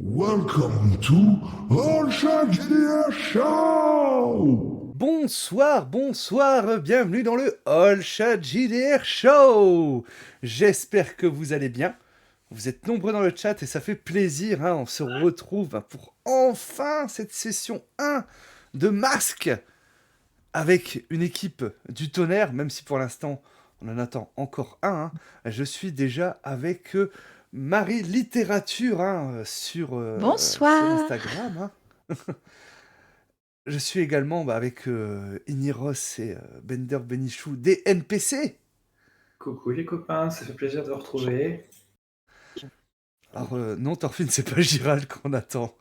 Welcome to All Shot GDR Show! Bonsoir, bienvenue dans le All Chat JDR Show. J'espère que vous allez bien. Vous êtes nombreux dans le chat et ça fait plaisir, hein. On se retrouve pour enfin cette session 1 de Masque avec une équipe du tonnerre, même si pour l'instant on en attend encore un, hein. Je suis déjà avec Marie Littérature, hein, sur Bonsoir. Instagram, hein. Je suis également avec Iniros et Bender Benichou des NPC. Coucou les copains, ça fait plaisir de vous retrouver. Alors non, Thorfinn, c'est pas Giral qu'on attend.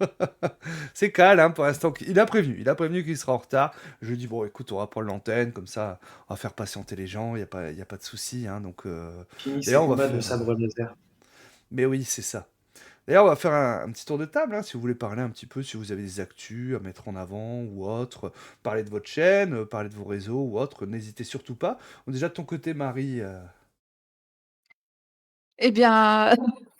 C'est Cal, hein, pour l'instant. Il a prévenu qu'il sera en retard. Je lui ai dit, bon, écoute, on va prendre l'antenne, comme ça, on va faire patienter les gens, il n'y a pas de souci. Hein, donc, Fini ces d'ailleurs, on va combats de faire... sabre laser. Mais oui, c'est ça. D'ailleurs, on va faire un petit tour de table, hein, si vous voulez parler un petit peu, si vous avez des actus à mettre en avant ou autre, parler de votre chaîne, parler de vos réseaux ou autre, n'hésitez surtout pas. Donc, déjà, de ton côté, Marie... Eh bien,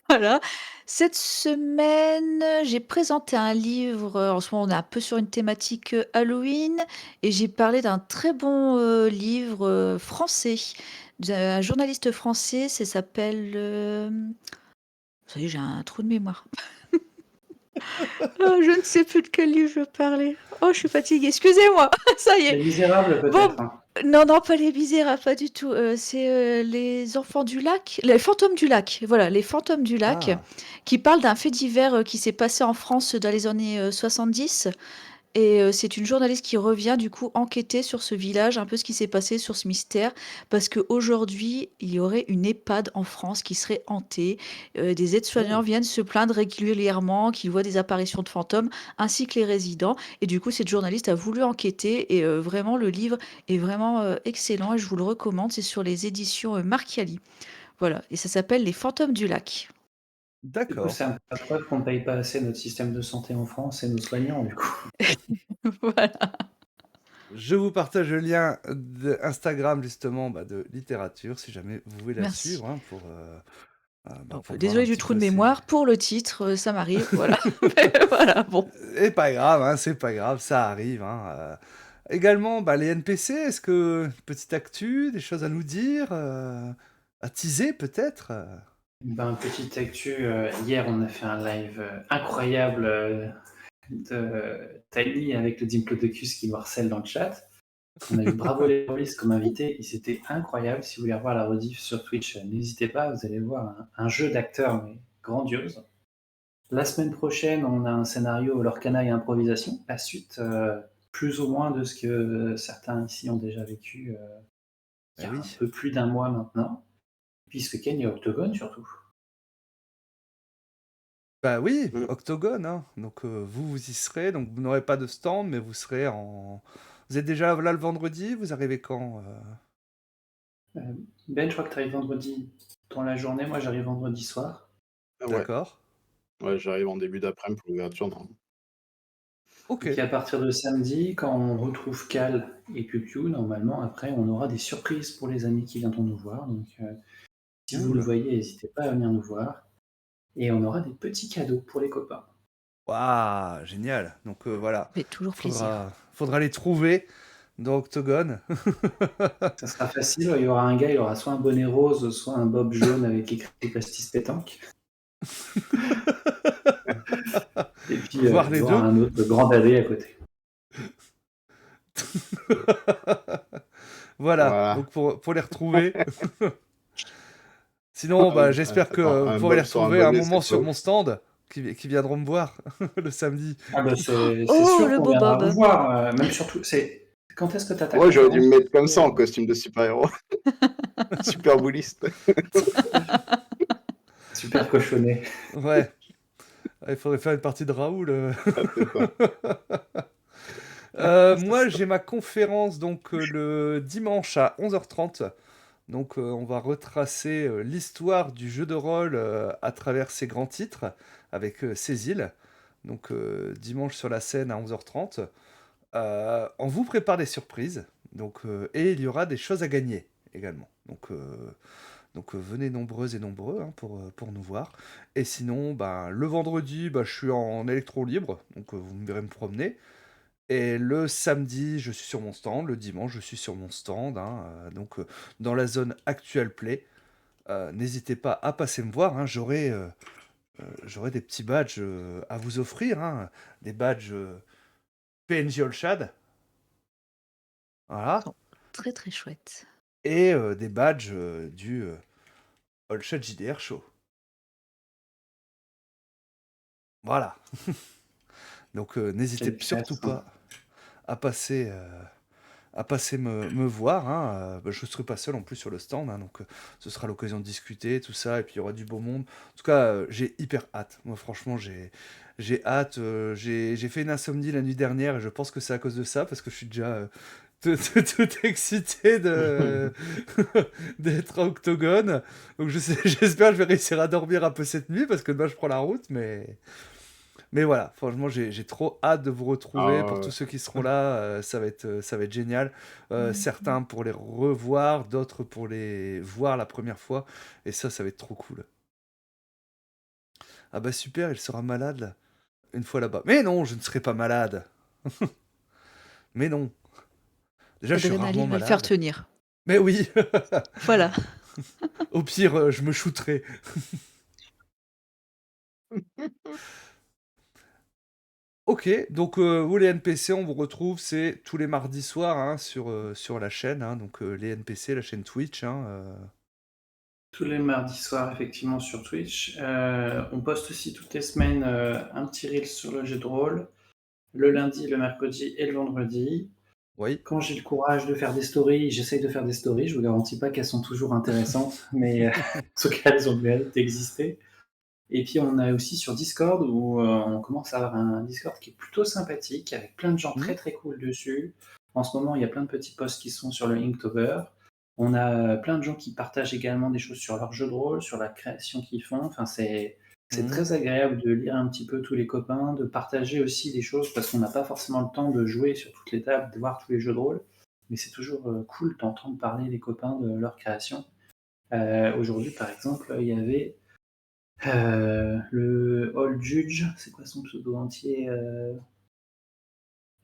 voilà. Cette semaine, j'ai présenté un livre. En ce moment, on est un peu sur une thématique Halloween. Et j'ai parlé d'un très bon livre français, d'un journaliste français. Ça s'appelle. Ça y est, j'ai un trou de mémoire. Oh, je ne sais plus de quel livre je parlais. Oh, je suis fatiguée. Excusez-moi. Ça y Les est. Misérables Bon, peut-être. non, pas les Misérables, pas du tout. C'est les Enfants du Lac, les Fantômes du Lac. Voilà, les Fantômes du Lac, Ah, qui parlent d'un fait divers qui s'est passé en France dans les années 70. Et c'est une journaliste qui revient du coup enquêter sur ce village, un peu ce qui s'est passé sur ce mystère, parce qu'aujourd'hui, il y aurait une EHPAD en France qui serait hantée. Des aides-soignants oh, viennent se plaindre régulièrement qu'ils voient des apparitions de fantômes, ainsi que les résidents. Et du coup, cette journaliste a voulu enquêter, et vraiment, le livre est vraiment excellent, et je vous le recommande. C'est sur les éditions Marchiali. Voilà, et ça s'appelle Les Fantômes du Lac. Du coup, d'accord. c'est un peu la preuve qu'on ne paye pas assez notre système de santé en France et nos soignants, du coup. Voilà. Je vous partage le lien de Instagram justement de littérature si jamais vous voulez la Merci. suivre, hein, Bon, pour voir un désolée du petit trou peu de ces... mémoire. Pour le titre, ça m'arrive, voilà. Voilà, bon. Et pas grave, hein, c'est pas grave, ça arrive. Hein, également, les NPC, est-ce que petite actu, des choses à nous dire, à teaser peut-être Petite actu, hier on a fait un live incroyable de Tiny avec le Diplodocus qui nous harcèle dans le chat. On a eu Bravo les polices comme invité et c'était incroyable. Si vous voulez revoir la rediff sur Twitch, n'hésitez pas, vous allez voir un jeu d'acteurs mais grandiose. La semaine prochaine, on a un scénario Lorcana et improvisation, la suite plus ou moins de ce que certains ici ont déjà vécu il y Eh a un oui. peu plus d'un mois maintenant. Puis ce week-end, il y a Octogone surtout. Bah oui, Octogone, hein. Donc vous y serez, donc vous n'aurez pas de stand, mais vous serez en... Vous êtes déjà là le vendredi, vous arrivez quand Ben, je crois que tu arrives vendredi dans la journée, moi j'arrive vendredi soir. Ah ouais, D'accord. ouais, j'arrive en début d'après-midi pour l'ouverture. Ok. Et puis à partir de samedi, quand on retrouve Cal et Pupiu, normalement, après, on aura des surprises pour les amis qui viendront nous voir. Donc si vous le Cool. voyez, n'hésitez pas à venir nous voir. Et on aura des petits cadeaux pour les copains. Waouh, génial. Donc voilà, Fait toujours plaisir. faudra les trouver dans Octogone. Ça sera facile, il y aura un gars, il aura soit un bonnet rose, soit un bob jaune avec écrit Pastis Pétanque. Et puis Voir il y les aura deux. un autre grand dadé à côté. Voilà, Voilà. donc pour les retrouver. Sinon, Ah oui, j'espère que vous un pourrez les bob sur un retrouver à un bonnet, moment c'est sur top. mon stand, qui viendront me voir le samedi. Ah bah c'est Oh, sûr le qu'on beau viendra vous Bob. voir, même surtout, c'est quand est-ce que tu as ta Ouais, j'aurais dû conférence? me mettre comme ça en costume de super-héros. Super bouliste. Super cochonnet. Ouais, il faudrait faire une partie de Raoul. Ah, c'est ça. Moi, j'ai ma conférence donc le dimanche à 11h30. Donc, on va retracer l'histoire du jeu de rôle à travers ses grands titres avec Cécile. Donc, dimanche sur la scène à 11h30. On vous prépare des surprises. Donc, et il y aura des choses à gagner également. Donc venez nombreuses et nombreux hein, pour nous voir. Et sinon, ben, le vendredi, bah, je suis en électron libre, donc vous me verrez me promener. Et le samedi, je suis sur mon stand. Le dimanche, je suis sur mon stand. Hein, donc dans la zone Actual Play. N'hésitez pas à passer me voir. Hein, j'aurai des petits badges à vous offrir. Hein, des badges PNJ All Shad. Ils Voilà. sont très très chouettes. Et des badges du All Shad JDR Show. Voilà. Donc n'hésitez Quelle surtout classe, hein. pas à passer me voir. Hein. Bah, je ne serai pas seul en plus sur le stand, hein, donc ce sera l'occasion de discuter, tout ça, et puis il y aura du beau monde. En tout cas, j'ai hyper hâte. Moi, franchement, j'ai hâte. J'ai fait une insomnie la nuit dernière, et je pense que c'est à cause de ça, parce que je suis déjà tout excité d'être à Octogone. Donc j'espère que je vais réussir à dormir un peu cette nuit, parce que demain, je prends la route, mais voilà, franchement, j'ai trop hâte de vous retrouver. Pour tous Ah, ceux qui seront là, ça va être génial. Certains pour les revoir, d'autres pour les voir la première fois. Et ça va être trop cool. Ah bah super, il sera malade là, une fois là-bas. Mais non, je ne serai pas malade. Mais non. Déjà, je suis rarement L'adrénaline va le faire malade. tenir. Mais oui, Voilà. au pire, je me shooterai. Ok, donc vous les NPC, on vous retrouve, c'est tous les mardis soirs hein, sur la chaîne, hein, donc les NPC, la chaîne Twitch. Hein, Tous les mardis soirs, effectivement, sur Twitch. On poste aussi toutes les semaines un petit reel sur le jeu de rôle. Le lundi, le mercredi et le vendredi. Oui. Quand j'ai le courage de faire des stories, j'essaye de faire des stories. Je vous garantis pas qu'elles sont toujours intéressantes, mais en tout cas, elles ont le mérite d'exister. Et puis, on a aussi sur Discord où on commence à avoir un Discord qui est plutôt sympathique, avec plein de gens Mhm. très très cool dessus. En ce moment, il y a plein de petits posts qui sont sur le Inktober. On a plein de gens qui partagent également des choses sur leur jeu de rôle, sur la création qu'ils font. Enfin, c'est Mhm. très agréable de lire un petit peu tous les copains, de partager aussi des choses parce qu'on n'a pas forcément le temps de jouer sur toutes les tables, de voir tous les jeux de rôle. Mais c'est toujours cool d'entendre parler les copains de leur création. Aujourd'hui, par exemple, il y avait le Old Judge, c'est quoi son pseudo entier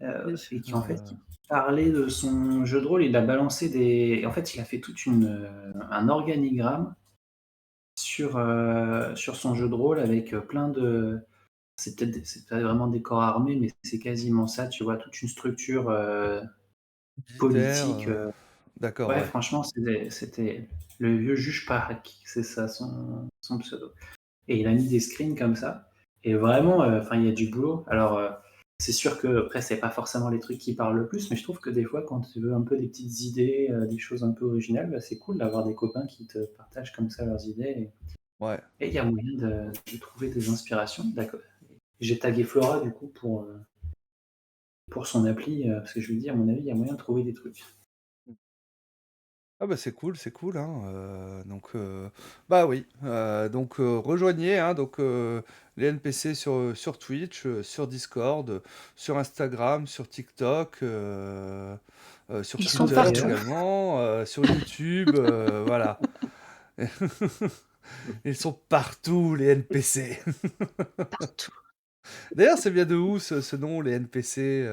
et qui en fait qui parlait de son jeu de rôle, il a balancé des. En fait, il a fait tout un organigramme sur son jeu de rôle avec plein de. C'est pas vraiment des corps armés, mais c'est quasiment ça, tu vois, toute une structure Militaire, politique. d'accord, Ouais, ouais. franchement, c'était le vieux juge Parak, c'est ça son pseudo. Et il a mis des screens comme ça. Et vraiment, enfin, il y a du boulot. Alors, c'est sûr que après, c'est pas forcément les trucs qui parlent le plus, mais je trouve que des fois, quand tu veux un peu des petites idées, des choses un peu originales, bah, c'est cool d'avoir des copains qui te partagent comme ça leurs idées. Ouais. Et il y a moyen de trouver des inspirations. D'accord. J'ai tagué Flora du coup pour son appli, parce que je lui dis, à mon avis, il y a moyen de trouver des trucs. Ah bah c'est cool, hein. Donc bah oui. Donc rejoignez hein, donc les NPC sur Twitch, sur Discord, sur Instagram, sur TikTok, sur Ils sont Twitter partout. également, sur YouTube, voilà. Ils sont partout les NPC. Partout. D'ailleurs, c'est bien de où ce nom, les NPC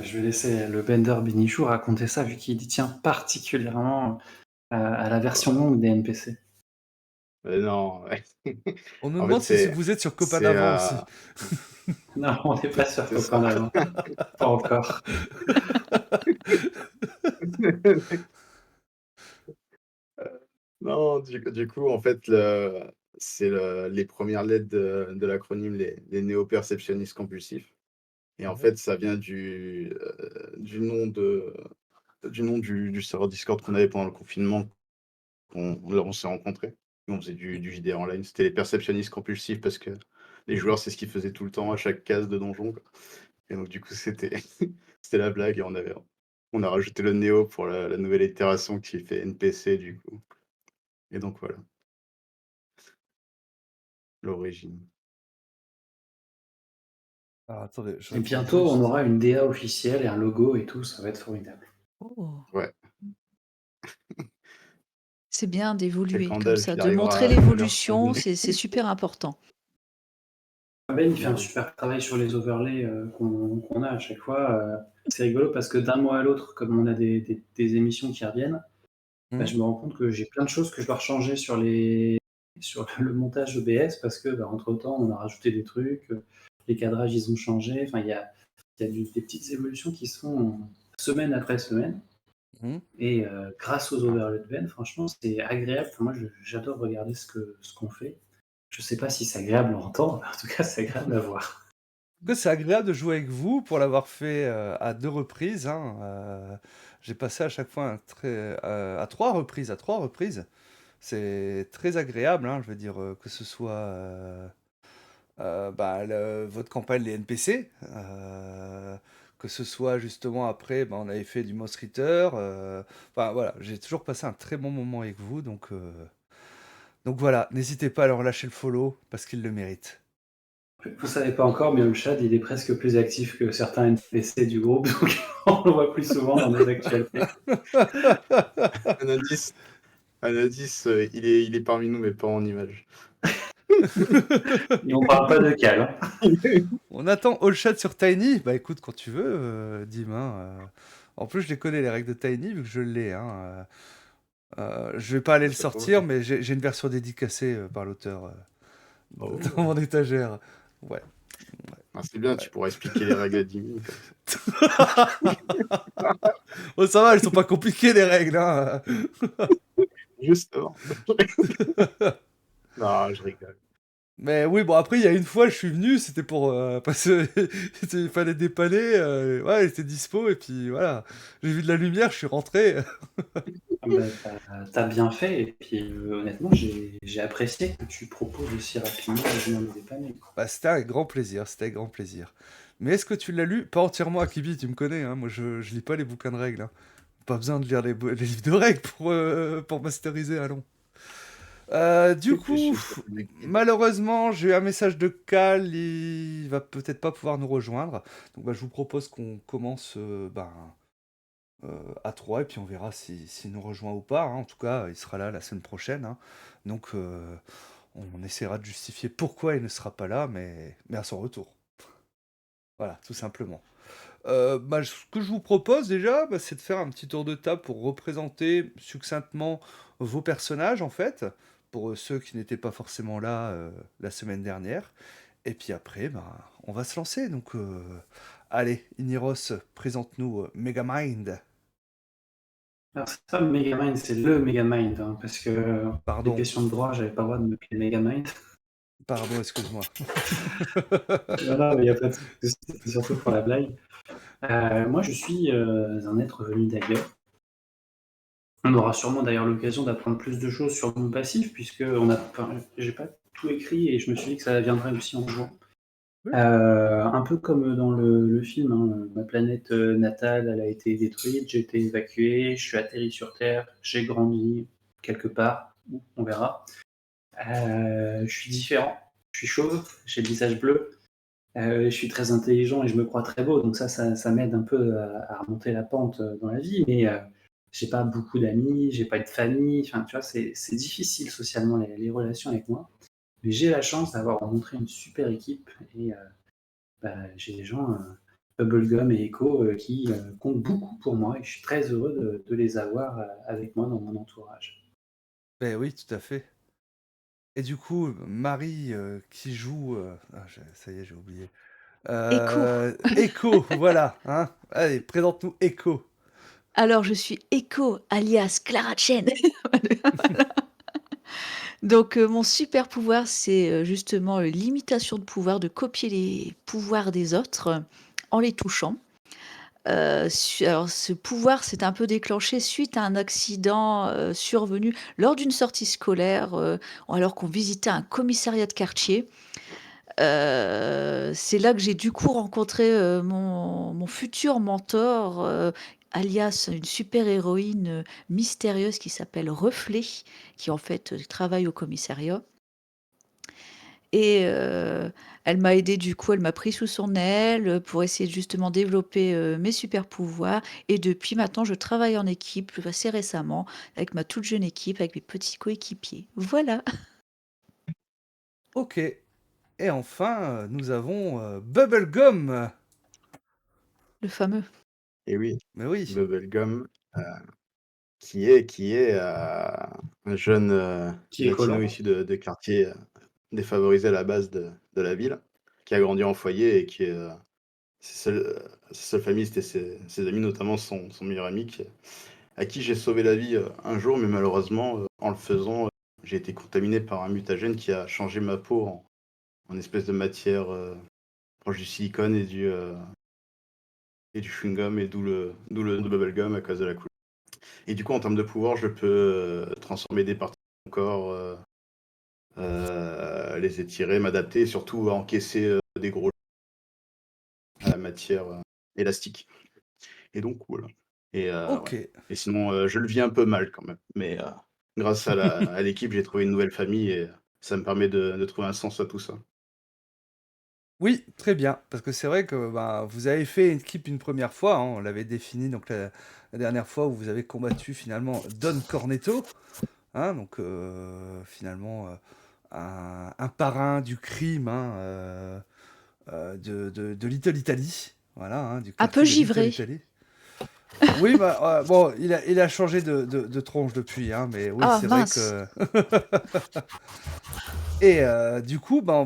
Je vais laisser le Bender Benichou raconter ça, vu qu'il y tient particulièrement à la version longue des NPC. non, ouais. On nous En fait, demande si vous êtes sur Copain c'est, d'avant aussi. Non, on n'est pas sur c'est Copain ça. d'avant. Pas encore. Non, du coup, en fait, c'est les premières lettres de l'acronyme, les néo-perceptionnistes compulsifs. Et en Mhm. fait, ça vient du nom du serveur Discord qu'on avait pendant le confinement, on s'est rencontrés. On faisait du JDR online. C'était les perceptionnistes compulsifs parce que les joueurs, c'est ce qu'ils faisaient tout le temps à chaque case de donjon, quoi. Et donc, du coup, c'était c'était la blague et on a rajouté le néo pour la nouvelle itération qui fait NPC, du coup. Et donc, voilà, l'origine. Alors attendez, je Et réponds bientôt, on juste. aura une DA officielle et un logo et tout, ça va être formidable. Oh. Ouais. C'est bien d'évoluer Quelqu'un comme d'Elfe, ça, il de arrivera montrer à leur l'évolution, donner. c'est super important. Ben, il fait Bah un oui. super travail sur les overlays qu'on a à chaque fois. C'est rigolo parce que d'un mois à l'autre, comme on a des émissions qui reviennent, bah, Hmm. je me rends compte que j'ai plein de choses que je dois rechanger sur le montage OBS parce que bah, entre-temps, on a rajouté des trucs, les cadrages, ils ont changé. Enfin, il y a des petites évolutions qui se font semaine après semaine. Hmm. Et grâce aux overlays de Ben, franchement, c'est agréable. Enfin, moi, j'adore regarder ce qu'on fait. Je sais pas si c'est agréable à entendre, mais en tout cas, c'est agréable à voir. Que c'est agréable de jouer avec vous pour l'avoir fait à 2 reprises, hein. J'ai passé à chaque fois à 3 reprises, à 3 reprises. C'est très agréable, hein, je veux dire, que ce soit bah, votre campagne, les NPC, que ce soit justement après, bah, on avait fait du Moss Ritter. Enfin voilà, j'ai toujours passé un très bon moment avec vous, donc voilà, n'hésitez pas à leur lâcher le follow parce qu'ils le méritent. Vous savez pas encore, mais le chat, il est presque plus actif que certains NPC du groupe, donc on le voit plus souvent dans nos actualités. Un indice, il est parmi nous, mais pas en image. Et on parle pas de Cal. Hein. On attend All Chat sur Tiny. Bah écoute, quand tu veux, Dim, hein, En plus, je les connais, les règles de Tiny, vu que je l'ai, hein. Je vais pas aller le C'est pas sortir, vrai. mais j'ai une version dédicacée par l'auteur dans Oh. mon étagère. Ouais, Ah, c'est bien, ouais. tu pourras expliquer les règles à Dimi comme ça. Oh, ça va, elles sont pas compliquées, les règles, hein. Justement. Non, je rigole. Mais oui, bon, après, il y a une fois, je suis venu, c'était pour... parce il fallait dépanner, ouais, il était dispo, et puis voilà. J'ai vu de la lumière, je suis rentré. Ah bah, t'as bien fait, et puis honnêtement, j'ai apprécié que tu proposes aussi rapidement de venir me dépanner. Bah, c'était un grand plaisir, c'était un grand plaisir. Mais est-ce que tu l'as lu? Pas entièrement, Akibi, tu me connais, hein. Moi, je lis pas les bouquins de règles, hein. Pas besoin de lire les livres de règles pour masteriser, allons. Du Je coup, suis connecté. malheureusement, j'ai eu un message de Cal, il va peut-être pas pouvoir nous rejoindre. Donc bah, je vous propose qu'on commence à 3 et puis on verra s'il nous rejoint ou pas, hein. En tout cas, il sera là la semaine prochaine, hein. Donc on essaiera de justifier pourquoi il ne sera pas là, mais à son retour. Voilà, tout simplement. Bah, ce que je vous propose déjà, bah, c'est de faire un petit tour de table pour représenter succinctement vos personnages, en fait, pour ceux qui n'étaient pas forcément là la semaine dernière. Et puis après, bah, on va se lancer. Donc, allez, Iniros, présente-nous Megamind. Alors, c'est pas Megamind, c'est le Megamind, hein, parce que des Pardon, questions de droit, j'avais pas le droit de m'appeler Megamind. pardon, excuse-moi. Non, non, mais il n'y a pas de souci, c'était surtout pour la blague. Moi, je suis un être venu d'ailleurs. On aura sûrement d'ailleurs l'occasion d'apprendre plus de choses sur mon passif, puisque j'ai pas tout écrit et je me suis dit que ça viendrait aussi en jouant. Oui. Un peu comme dans le film, hein, ma planète natale, elle a été détruite, j'ai été évacué, je suis atterri sur Terre, j'ai grandi quelque part, on verra. Je suis différent, je suis chauve, j'ai le visage bleu, je suis très intelligent et je me crois très beau, donc ça m'aide un peu à remonter la pente dans la vie, mais j'ai pas beaucoup d'amis, j'ai pas de famille, enfin tu vois, c'est difficile socialement les relations avec moi. Mais j'ai la chance d'avoir rencontré une super équipe et bah, j'ai des gens, Bubblegum et Echo, qui comptent beaucoup pour moi et je suis très heureux de les avoir avec moi dans mon entourage. Ben oui, tout à fait. Et du coup, Marie, qui joue... ça y est, j'ai oublié. Echo. Echo, voilà, hein. Allez, présente-nous Echo. Alors, je suis Echo, alias Clara Chen. Donc, mon super pouvoir, c'est justement l'imitation de pouvoir, de copier les pouvoirs des autres en les touchant. Alors, ce pouvoir s'est un peu déclenché suite à un accident survenu lors d'une sortie scolaire, alors qu'on visitait un commissariat de quartier. C'est là que j'ai du coup rencontré mon futur mentor, alias une super-héroïne mystérieuse qui s'appelle Reflet, qui en fait travaille au commissariat. Et elle m'a aidée, du coup, elle m'a pris sous son aile pour essayer de justement développer mes super pouvoirs. Et depuis maintenant, je travaille en équipe, assez récemment, avec ma toute jeune équipe, avec mes petits coéquipiers. Voilà, Ok. Et enfin, nous avons Bubblegum. le fameux. Et oui, Mais oui. Bubblegum, qui est un jeune Qui est latino collant. issu de quartiers défavorisés à la base de la ville, qui a grandi en foyer et qui est sa seule famille, c'était ses amis, notamment son meilleur ami, à qui j'ai sauvé la vie un jour, mais malheureusement, en le faisant, j'ai été contaminé par un mutagène qui a changé ma peau en espèce de matière proche du silicone et du chewing-gum, et d'où le bubblegum à cause de la couleur. Et du coup, en termes de pouvoir, je peux transformer des parties de mon corps, les étirer, m'adapter et surtout encaisser des gros à la matière élastique. Et donc, voilà. Et, Ok. ouais. Et sinon, je le vis un peu mal quand même. Mais grâce à l'équipe, j'ai trouvé une nouvelle famille et ça me permet de trouver un sens à tout ça. Oui, très bien. Parce que c'est vrai que bah, vous avez fait une équipe une première fois, hein, on l'avait défini donc la dernière fois où vous avez combattu finalement Don Cornetto, hein, donc finalement un parrain du crime, hein, de Little Italy. Voilà, hein, du Un peu quartier de Little givré. Italy. Oui, bah, bon, il a changé de tronche depuis, hein, mais oui, Ah c'est vrai mince, que... Et du coup, bah, on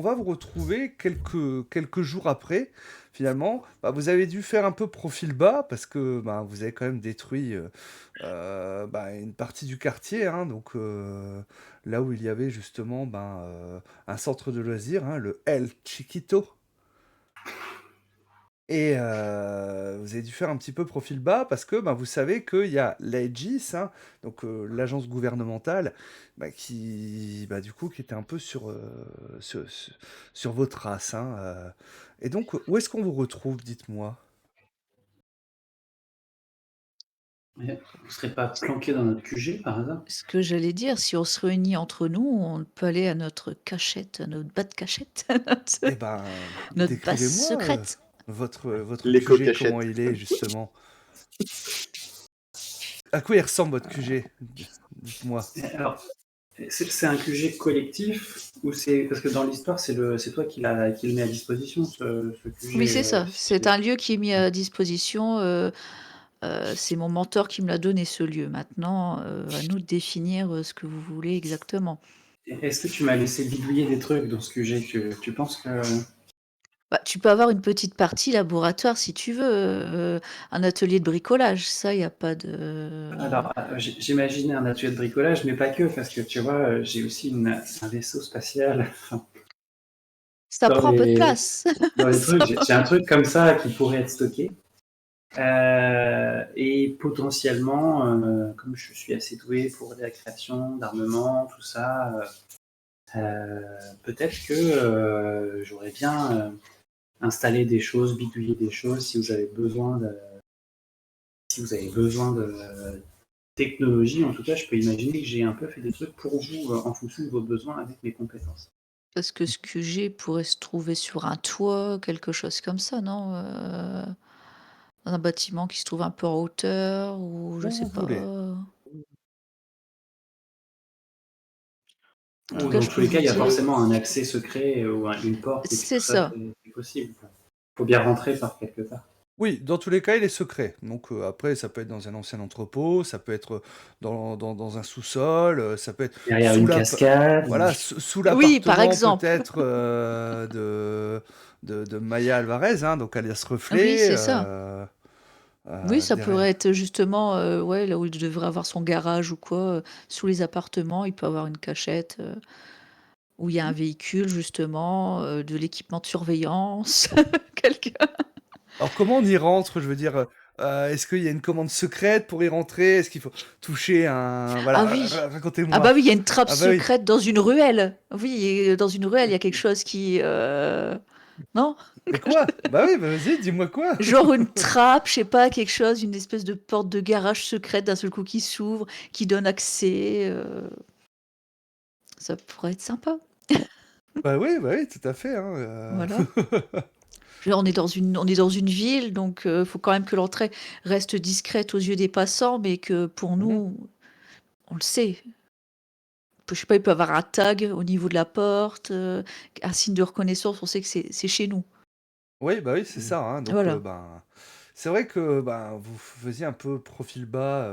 va vous retrouver quelques jours après, finalement. Bah, vous avez dû faire un peu profil bas, parce que bah, vous avez quand même détruit bah, une partie du quartier, hein, donc là où il y avait justement bah, un centre de loisirs, hein, le El Chiquito. Et vous avez dû faire un petit peu profil bas parce que bah, vous savez qu'il y a l'AEGIS, hein, donc l'agence gouvernementale, bah, qui, bah, du coup, qui était un peu sur vos traces, hein, Et donc, où est-ce qu'on vous retrouve, dites-moi? Mais vous serez pas planqué dans notre QG par hasard? ce que j'allais dire, si on se réunit entre nous, on peut aller à notre cachette, à notre bas de cachette, à Eh notre, ben, notre base décrivez-moi secrète. votre QG, comment L'éco-cachette. il est, justement. À quoi il ressemble, votre QG? Dites-moi. Alors, c'est un QG collectif ou c'est parce que dans l'histoire c'est toi qui le met à disposition ce Oui, QG c'est ça. si C'est un lieu qui est mis à disposition. C'est mon mentor qui me l'a donné, ce lieu. Maintenant, à nous de définir ce que vous voulez exactement. Est-ce que tu m'as laissé bidouiller des trucs dans ce QG? Tu penses que Bah, tu peux avoir une petite partie laboratoire si tu veux, un atelier de bricolage. Ça, il n'y a pas de. alors j'imaginais un atelier de bricolage mais pas que parce que tu vois j'ai aussi un vaisseau spatial. Enfin, Ça dans prend un peu de les place. dans les trucs Ça- j'ai un truc comme ça qui pourrait être stocké. Et potentiellement, comme je suis assez doué pour la création d'armements, tout ça, peut-être que j'aurais bien installé des choses, bidouillé des choses si vous avez besoin de technologie. En tout cas, je peux imaginer que j'ai un peu fait des trucs pour vous en fonction de vos besoins avec mes compétences. Parce que ce QG pourrait se trouver sur un toit, quelque chose comme ça, non? Dans un bâtiment qui se trouve un peu en hauteur ou je Où sais vous voulez. pas. En tout Ou cas, dans je tous peux les vous cas, il y a dire. forcément un accès secret ou une porte et puis C'est tout ça, ça. c'est possible. Il faut bien rentrer par quelque part. Oui, dans tous les cas, il est secret. Donc après, ça peut être dans un ancien entrepôt, ça peut être dans un sous-sol, ça peut être Derrière sous une la, cascade. voilà, sous Oui, par l'appartement exemple. peut-être de Maya Alvarez, hein, donc alias Oui, Reflet. c'est ça. Oui, ça pourrait Derrière. être justement ouais, là où il devrait avoir son garage ou quoi, sous les appartements, il peut avoir une cachette où il y a un véhicule justement, de l'équipement de surveillance, quelqu'un. Alors comment on y rentre, je veux dire, est-ce qu'il y a une commande secrète pour y rentrer? Est-ce qu'il faut toucher un... Ah Voilà, oui. Ah bah racontez-moi. oui, il y a une trappe Ah bah oui. secrète dans une ruelle. Oui, et dans une ruelle, il y a quelque chose qui non? Mais quoi? Bah oui, bah vas-y, dis-moi quoi? Genre une trappe, je sais pas, quelque chose, une espèce de porte de garage secrète d'un seul coup qui s'ouvre, qui donne accès, ça pourrait être sympa. Bah oui, tout à fait, hein, Voilà. Je veux dire, on est dans une ville, donc faut quand même que l'entrée reste discrète aux yeux des passants, mais que pour Mmh. nous, on le sait. Je sais pas, il peut y avoir un tag au niveau de la porte, un signe de reconnaissance, on sait que c'est chez nous. Oui, bah oui, c'est Mmh. ça, hein, donc Voilà. ben, c'est vrai que, ben, vous faisiez un peu profil bas,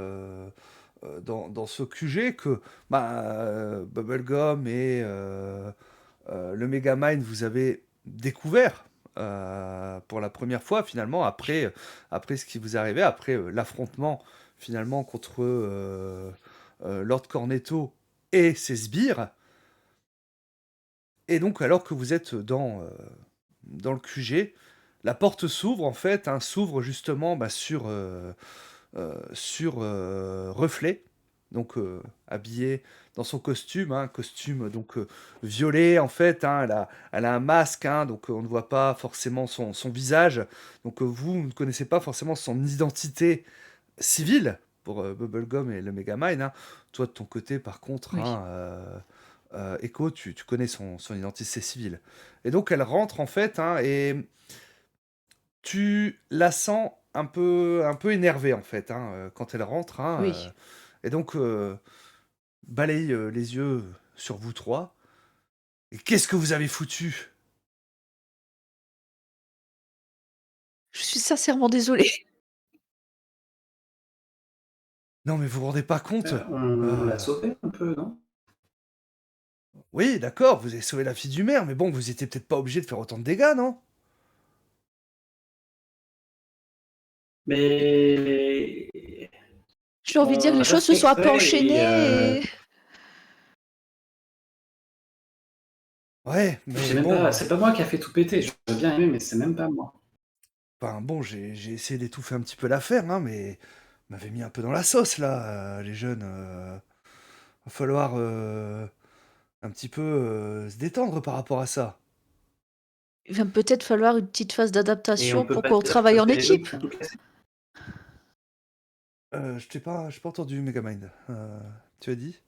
dans ce QG que, bah, Bubblegum et le Megamind, vous avez découvert, pour la première fois finalement après ce qui vous est arrivé, après, l'affrontement finalement contre, Lord Cornetto et ses sbires. Et donc alors que vous êtes dans le QG, la porte s'ouvre en fait, hein, s'ouvre justement, bah, sur Reflet, donc habillée dans son costume, hein, costume donc violet en fait, hein, elle a un masque, hein, donc on ne voit pas forcément son visage, donc vous ne connaissez pas forcément son identité civile pour Bubblegum et le Megamind, hein. Toi de ton côté par contre, Oui. hein, Echo, tu connais son identité civile. Et donc elle rentre en fait, hein, et tu la sens un peu énervée en fait, hein, quand elle rentre, hein, Oui. et donc balaye les yeux sur vous trois. Et qu'est-ce que vous avez foutu? Je suis sincèrement désolée. Non mais vous vous rendez pas compte? On l'a Euh, sauvé un peu, non? Oui, d'accord, vous avez sauvé la fille du maire, mais bon, vous étiez peut-être pas obligé de faire autant de dégâts, non? Mais J'ai envie de dire que on les a pas choses se fait sont un peu exprès enchaînées et Ouais, c'est mais même bon, pas, c'est pas moi qui a fait tout péter. J'aurais bien aimé, mais c'est même pas moi. enfin bon, j'ai essayé d'étouffer un petit peu l'affaire, hein, mais m'avait mis un peu dans la sauce là, les jeunes. Va falloir un petit peu se détendre par rapport à ça. il va peut-être falloir une petite phase Et on d'adaptation peut pour pas qu'on dire travaille que en c'est les autres équipe. qui ont tout cassé. J'ai pas entendu Megamind. Tu as dit?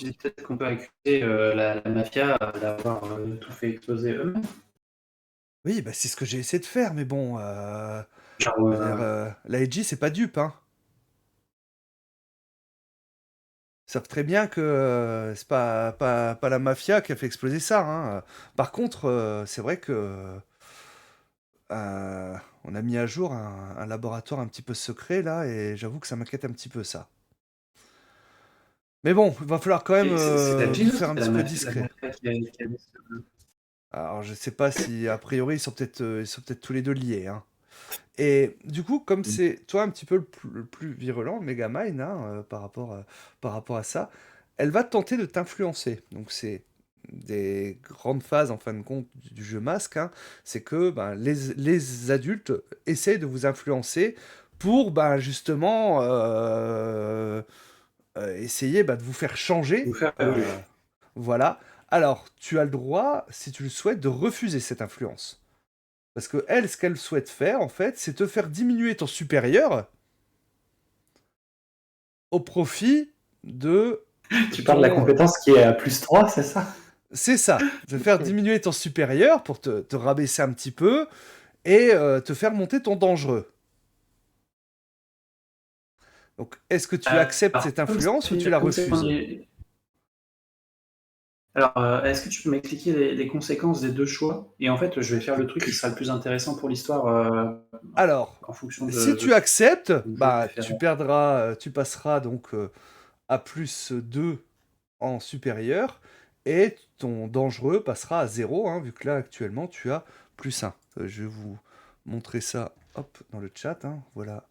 Je dis peut-être qu'on peut accuser la mafia d'avoir tout fait exploser eux-mêmes. Oui, bah c'est ce que j'ai essayé de faire, mais bon, Genre, je veux dire, la AG c'est pas dupe, hein. Ils savent très bien que c'est pas la mafia qui a fait exploser ça, hein. Par contre, c'est vrai que on a mis à jour un laboratoire un petit peu secret là, et j'avoue que ça m'inquiète un petit peu ça. Mais bon, il va falloir quand même et c'est la vous Gilles faire aussi, un la petit peu mafia, discret. qui a mis Alors, je sais pas si, a priori, ils sont peut-être tous les deux liés, hein. Et du coup, comme c'est toi un petit peu le plus virulent, le Megamind, hein, par rapport à ça, elle va tenter de t'influencer. Donc, c'est des grandes phases, en fin de compte, du jeu Masque, hein. C'est que ben, les adultes essayent de vous influencer pour, ben, justement, essayer, bah, de vous faire vous changer. faire évoluer. Voilà. Alors, tu as le droit, si tu le souhaites, de refuser cette influence. Parce que elle, ce qu'elle souhaite faire, en fait, c'est te faire diminuer ton supérieur au profit de Tu parles de la ton... compétence qui est à +3, c'est ça? C'est ça, te faire diminuer ton supérieur pour te rabaisser un petit peu et te faire monter ton dangereux. Donc, est-ce que tu acceptes Alors, cette influence ou tu la refuses? Alors, est-ce que tu peux m'expliquer les conséquences des deux choix? Et en fait, je vais faire le truc qui sera le plus intéressant pour l'histoire Alors, en fonction si de tu acceptes, mon jeu bah, préféré. tu perdras, tu passeras donc à +2 en supérieur et ton dangereux passera à 0, hein, vu que là actuellement tu as +1. Je vais vous montrer ça hop, dans le chat, hein. Voilà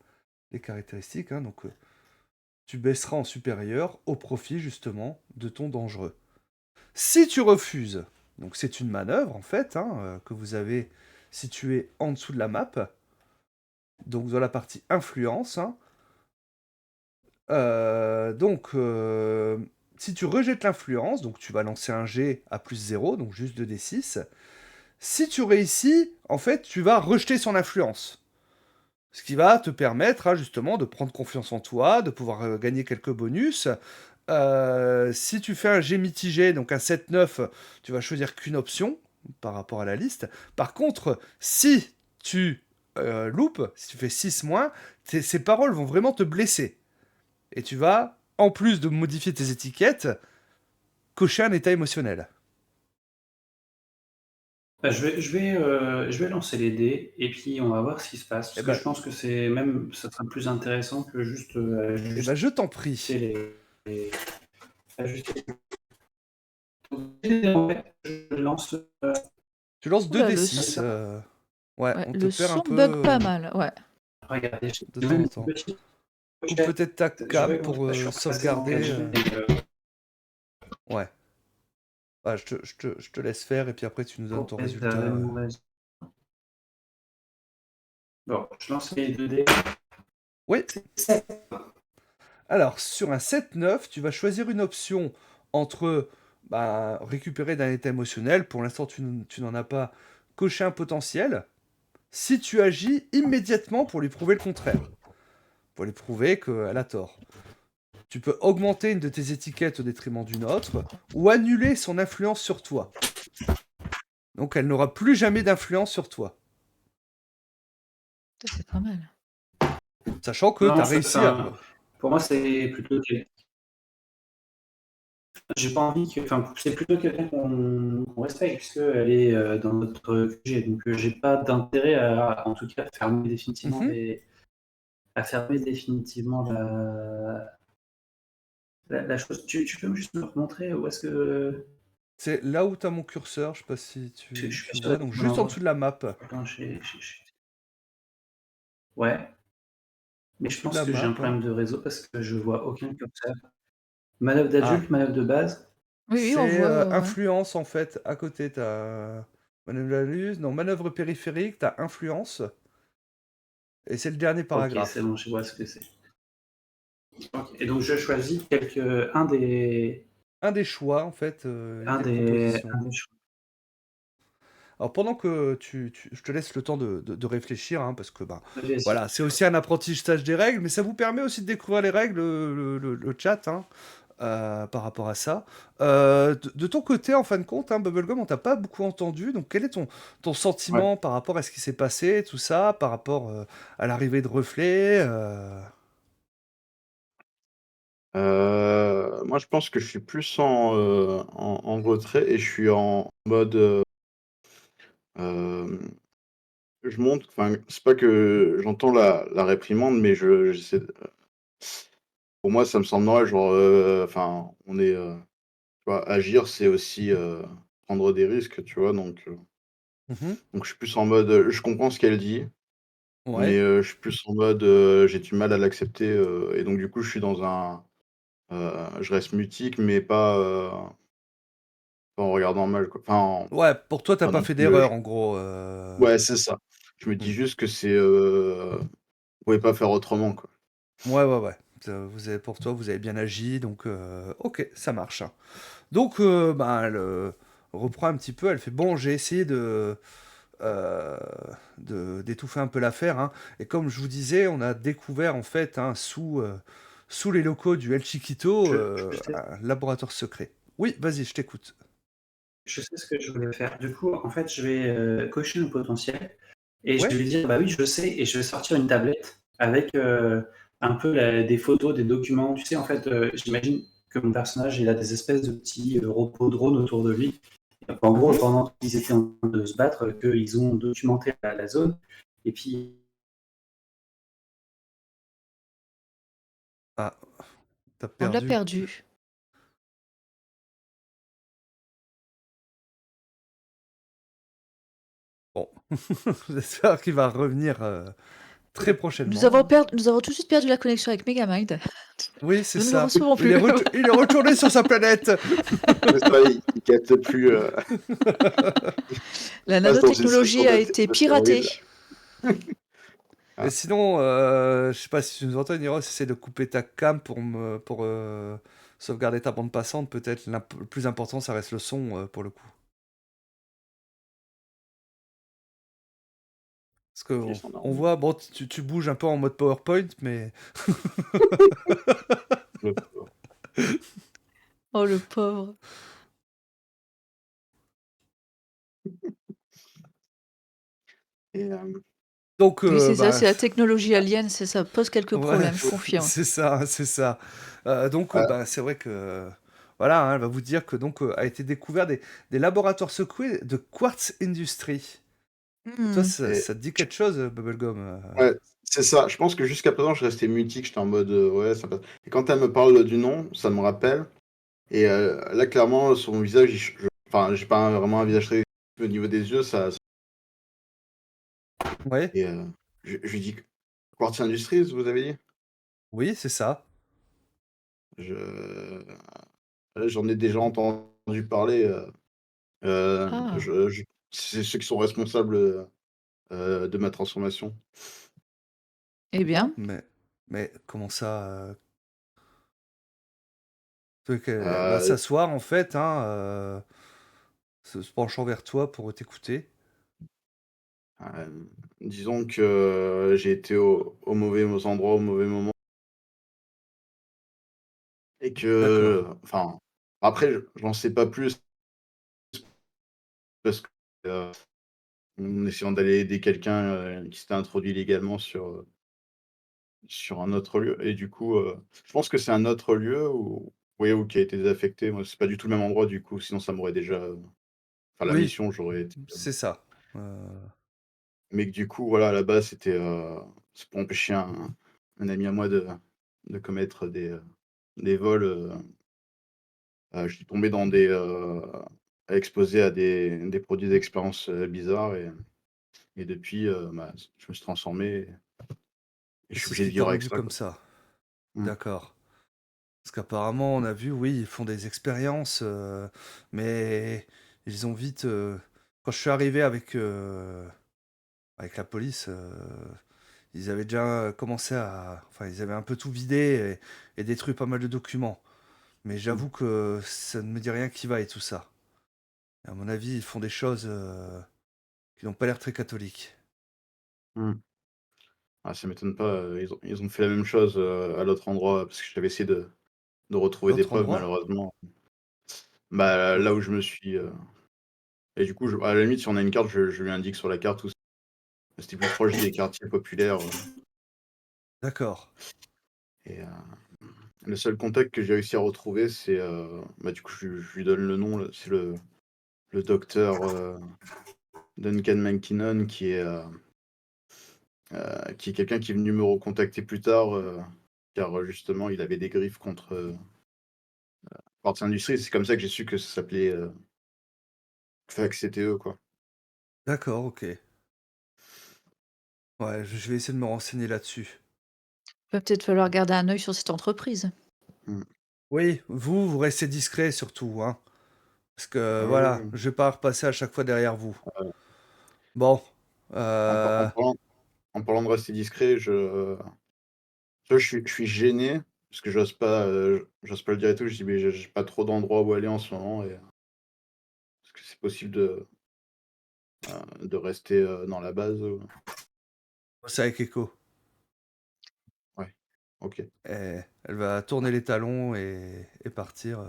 les caractéristiques, hein. Donc tu baisseras en supérieur au profit justement de ton dangereux. Si tu refuses, donc c'est une manœuvre en fait, hein, que vous avez située en dessous de la map, donc dans la partie influence, hein. Donc, si tu rejettes l'influence, donc tu vas lancer un jet à +0, donc juste 2d6. Si tu réussis, en fait, tu vas rejeter son influence. Ce qui va te permettre, hein, justement, de prendre confiance en toi, de pouvoir gagner quelques bonus, Si tu fais un jet mitigé, donc un 7-9, tu vas choisir qu'une option par rapport à la liste. Par contre, si tu loupes, si tu fais 6 moins, ces paroles vont vraiment te blesser. Et tu vas, en plus de modifier tes étiquettes, cocher un état émotionnel. Bah, je vais lancer les dés et puis on va voir ce qui se passe. Parce Eh que ben, je pense que ça sera plus intéressant que juste eh ben, je t'en prie. ajuster. Je lance. Tu lances Oula, 2d6. Ouais, ouais, on te le perd un son peu bug pas mal, ouais. Regardez, de temps en temps. Ou peut-être ta cam pour sauvegarder. Ouais. Ah, je te laisse faire et puis après tu nous donnes ton résultat. Bon, je lance les 2 dés. Oui. 7. Alors, sur un 7-9, tu vas choisir une option entre récupérer d'un état émotionnel. Pour l'instant, tu n'en as pas. Cocher un potentiel. Si tu agis immédiatement pour lui prouver le contraire. Pour lui prouver qu'elle a tort. Tu peux augmenter une de tes étiquettes au détriment d'une autre. Ou annuler son influence sur toi. Donc, elle n'aura plus jamais d'influence sur toi. C'est pas mal. Sachant que tu as réussi à... Pour moi, c'est plutôt... J'ai pas envie que... Enfin, c'est plutôt quelqu'un qu'on respecte, puisqu'elle est dans notre QG. Donc, j'ai pas d'intérêt à, en tout cas, fermer définitivement à fermer définitivement la chose. Tu peux juste me montrer où est-ce que... C'est là où tu as mon curseur, je sais pas si tu vois, donc juste en dessous de la map. Attends, ouais. Mais je pense que j'ai un problème de réseau parce que je vois aucun curseur. Manœuvre d'adulte, manœuvre de base. Oui, on C'est voit. influence en fait. À côté, tu as manœuvre périphérique, tu as influence. Et c'est le dernier Ok, paragraphe. c'est bon, je vois ce que c'est. Ok. Et donc je choisis un des. Un des choix en fait, Un des des propositions. choix. Alors pendant que je te laisse le temps de réfléchir, hein, parce que Vas-y. voilà, c'est aussi un apprentissage des règles, mais ça vous permet aussi de découvrir les règles, le chat, hein, par rapport à ça. De ton côté, en fin de compte, hein, Bubblegum, on t'a pas beaucoup entendu, donc quel est ton sentiment par rapport à ce qui s'est passé, tout ça, par rapport à l'arrivée de Reflet Moi, je pense que je suis plus en retrait et je suis en mode. Je montre, enfin, c'est pas que j'entends la réprimande, mais j'essaie de. Pour moi, ça me semble normal, genre, enfin, on est. Tu vois, agir, c'est aussi prendre des risques, tu vois, Mhm. donc je suis plus en mode. Je comprends ce qu'elle dit, mais Ouais. je suis plus en mode. J'ai du mal à l'accepter, et donc, du coup, je suis dans un. Je reste mutique, mais pas en regardant mal, quoi. Enfin, Ouais, pour toi, t'as pas pas non fait plus. d'erreur, en gros. Ouais, c'est ça. Je me Hmm. dis juste que c'est. Vous pouvez pas faire autrement, quoi. Ouais, ouais, ouais. Pour toi, vous avez bien agi, donc ok, ça marche, hein. Donc, elle reprend un petit peu, elle fait, bon, j'ai essayé euh, d'étouffer un peu l'affaire, hein. Et comme je vous disais, on a découvert, en fait, hein, sous les locaux du El Chiquito, un laboratoire secret. Oui, vas-y, je t'écoute. Je sais ce que je voulais faire. Du coup, en fait, je vais cocher le potentiel et je Ouais. vais lui dire, bah oui, je sais, et je vais sortir une tablette avec un peu des photos, des documents. Tu sais, en fait, j'imagine que mon personnage, il a des espèces de petits robots drones autour de lui. Et en gros, Mhm. pendant qu'ils étaient en train de se battre, qu'ils ont documenté la zone. Et puis, Ah, t'as On l'a perdu. perdu. Bon, j'espère qu'il va revenir très Nous prochainement. nous avons tout de suite perdu la connexion avec Megamind. Oui, c'est Nous ne le ça. recevons Il est, plus. il est retourné sur sa planète. C'est ça, il capte plus. La Passe dans une station nanotechnologie a été piratée. d'astéroïdes. Et sinon, je sais pas si tu nous entends, Niro, essaie de couper ta cam pour sauvegarder ta bande passante. Peut-être le plus important, ça reste le son pour le coup. Parce que Ils sont on normaux. voit, bon, tu bouges un peu en mode PowerPoint, mais Le pauvre. Oh, le pauvre. Et Donc, Oui, c'est ça, bah, c'est la technologie alien, ça pose quelques ouais, problèmes, je confirme. c'est ça, c'est ça. Donc, euh, bah, c'est vrai que, voilà, hein, elle va vous dire que donc a été découvert des laboratoires secrets de Quartz Industries. Toi, Mmh. ça, et ça te dit quelque chose, Bubblegum ouais, c'est ça. Je pense que jusqu'à présent, je restais mutique. J'étais en mode ouais, ça passe. Et quand elle me parle du nom, ça me rappelle. Et là, clairement, son visage, enfin, j'ai pas vraiment un visage très au niveau des yeux, Ouais, et je lui dis Quartz Industries, vous avez dit? oui, c'est ça. Je J'en ai déjà entendu parler. Ah, C'est ceux qui sont responsables de ma transformation. eh bien, Mais comment ça elle va Euh, s'asseoir, en fait, hein, se penchant vers toi pour t'écouter. Disons que j'ai été au mauvais endroit au mauvais moment et D'accord. que, enfin, après, j'en sais pas plus parce que, en essayant d'aller aider quelqu'un qui s'était introduit illégalement sur un autre lieu, et du coup, je pense que c'est un autre lieu où, oui, ou qui a été désaffecté. Moi, c'est pas du tout le même endroit, du coup, sinon ça m'aurait déjà, enfin, la Oui, mission, j'aurais été, c'est ça. mais que du coup, voilà, à la base, c'est pour empêcher un ami à moi de commettre des vols. Je suis tombé dans exposé à des produits d'expérience bizarres, et depuis, bah, je me suis transformé, et je Et suis c'est ce obligé de qui t'a vivre avec rendu ça, comme quoi. ça. Mmh. D'accord. Parce qu'apparemment, on a vu, oui, ils font des expériences, mais ils ont vite. Quand je suis arrivé avec la police, ils avaient déjà commencé à. Enfin, ils avaient un peu tout vidé et détruit pas mal de documents. Mais Mmh. j'avoue que ça ne me dit rien qui va et tout ça. À mon avis, ils font des choses qui n'ont pas l'air très catholiques. Mmh. Ah, ça m'étonne pas, ils ont fait la même chose, à l'autre endroit, parce que j'avais essayé de retrouver des L'autre preuves, endroit? malheureusement. Bah, là où je me suis, et du coup, à la limite, si on a une carte, je lui indique sur la carte où c'était plus proche des quartiers populaires, D'accord. et le seul contact que j'ai réussi à retrouver, c'est, bah, du coup, je lui donne le nom, là, c'est le docteur, Duncan McKinnon, qui est quelqu'un qui est venu me recontacter plus tard, car, justement, il avait des griffes contre, Quartz Industries. C'est comme ça que j'ai su que ça s'appelait, enfin, que c'était eux, quoi. D'accord, ok. Ouais, je vais essayer de me renseigner là-dessus. va peut-être falloir garder un œil sur cette entreprise. Mmh. Oui, vous restez discret surtout, hein. Parce que Ah oui, voilà, oui, je vais pas repasser à chaque fois derrière vous. oui. Bon, En par euh, en parlant de rester discret, tu vois, je suis gêné parce que j'ose pas le dire et tout. Je dis: «Mais j'ai pas trop d'endroits où aller en ce moment», et est-ce que c'est possible de rester, dans la base, ou? c'est avec Echo. Ouais, OK. Elle va tourner les talons et partir.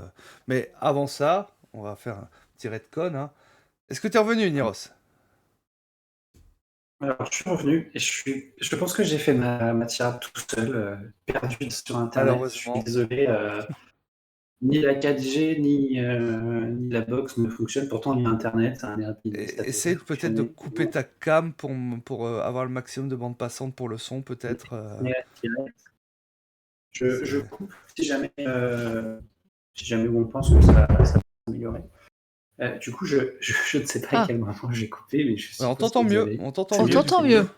Mais avant ça, on va faire un petit retcon, hein. Est-ce que t'es revenu, Mmh. Niros? Alors, je suis revenu et je pense que j'ai fait ma tirade tout seul, perdu sur Internet. Je suis Malheureusement. désolé, ni la 4G ni la box ne fonctionnent. Pourtant, il y a Internet, un Airbnb, ça devrait Essaye peut-être de fonctionner. couper ta cam pour avoir le maximum de bande passante pour le son, peut-être. Je C'est- coupe si jamais on pense que ça va s'améliorer. Du coup, je ne sais pas à Ah, quel moment j'ai coupé, mais je Ouais, on suppose que t'entend vous mieux, avez. on t'entend C'est on mieux mieux, du t'entend c'est coup. mieux. mieux.